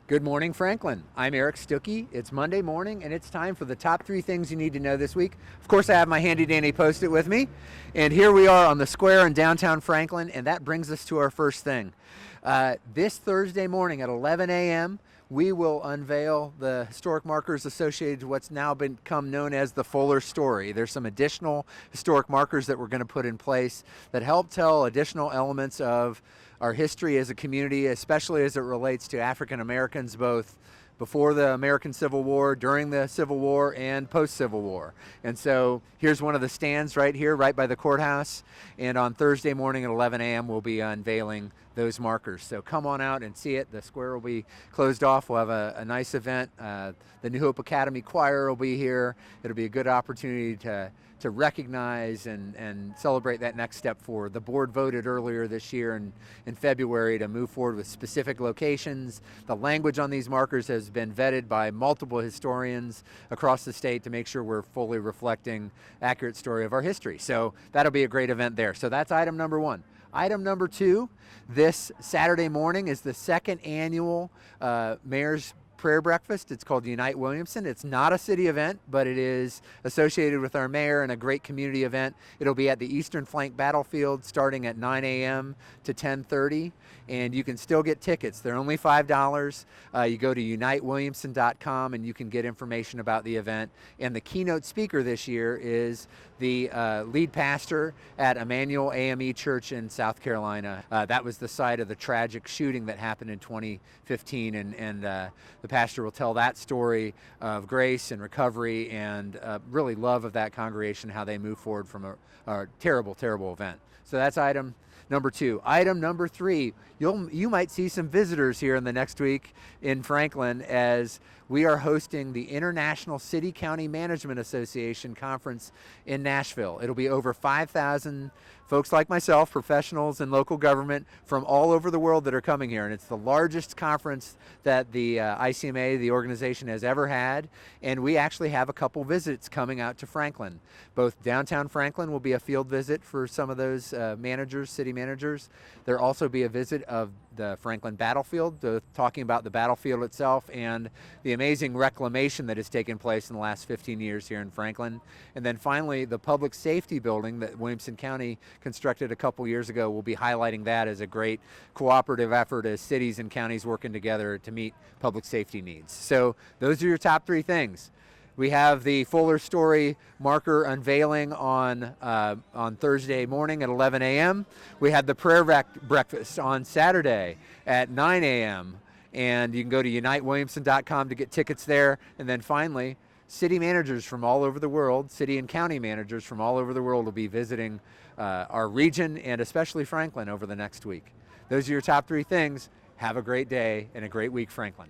Good morning, Franklin. I'm Eric Stuckey. It's Monday morning, and it's time for the top 3 things you need to know this week. Of course, I have my handy dandy Post-it with me, and here we are on the square in downtown Franklin, and that brings us to our first thing. This Thursday morning at 11 a.m., we will unveil the historic markers associated to what's now become known as the Fuller Story. There's some additional historic markers that we're going to put in place that help tell additional elements of our history as a community, especially as it relates to African Americans, both before the American Civil War, during the Civil War, and post-Civil War. And so here's one of the stands right here, right by the courthouse. And on Thursday morning at 11 a.m., we'll be unveiling those markers. So come on out and see it. The square will be closed off. We'll have a nice event. The New Hope Academy Choir will be here. It'll be a good opportunity to recognize and celebrate that next step forward. The board voted earlier this year in February to move forward with specific locations. The language on these markers has been vetted by multiple historians across the state to make sure we're fully reflecting accurate story of our history. So that'll be a great event there. So that's item number 1. Item number 2, this Saturday morning is the second annual Mayor's Prayer Breakfast. It's called Unite Williamson. It's not a city event, but it is associated with our mayor and a great community event. It'll be at the Eastern Flank Battlefield starting at 9 a.m. to 10:30, and you can still get tickets. They're only $5. You go to unitewilliamson.com and you can get information about the event. And the keynote speaker this year is the lead pastor at Emmanuel AME Church in South Carolina. That was the site of the tragic shooting that happened in 2015, and the pastor will tell that story of grace and recovery and really love of that congregation, how they move forward from a terrible, terrible event. So that's item number 2. Item number 3, you might see some visitors here in the next week in Franklin as we are hosting the International City County Management Association Conference in Nashville. It'll be over 5,000 folks like myself, professionals in local government from all over the world that are coming here. And it's the largest conference that the ICMA, the organization, has ever had. And we actually have a couple visits coming out to Franklin. Both downtown Franklin will be a field visit for some of those managers, city managers. There'll also be a visit of the Franklin Battlefield, talking about the battlefield itself and the amazing reclamation that has taken place in the last 15 years here in Franklin. And then finally, the public safety building that Williamson County constructed a couple years ago will be highlighting that as a great cooperative effort as cities and counties working together to meet public safety needs. So those are your top 3 things. We have the Fuller Story marker unveiling on Thursday morning at 11 a.m. We had the prayer breakfast on Saturday at 9 a.m. And you can go to unitewilliamson.com to get tickets there. And then finally, city managers from all over the world, city and county managers from all over the world will be visiting our region and especially Franklin over the next week. Those are your top 3 things. Have a great day and a great week, Franklin.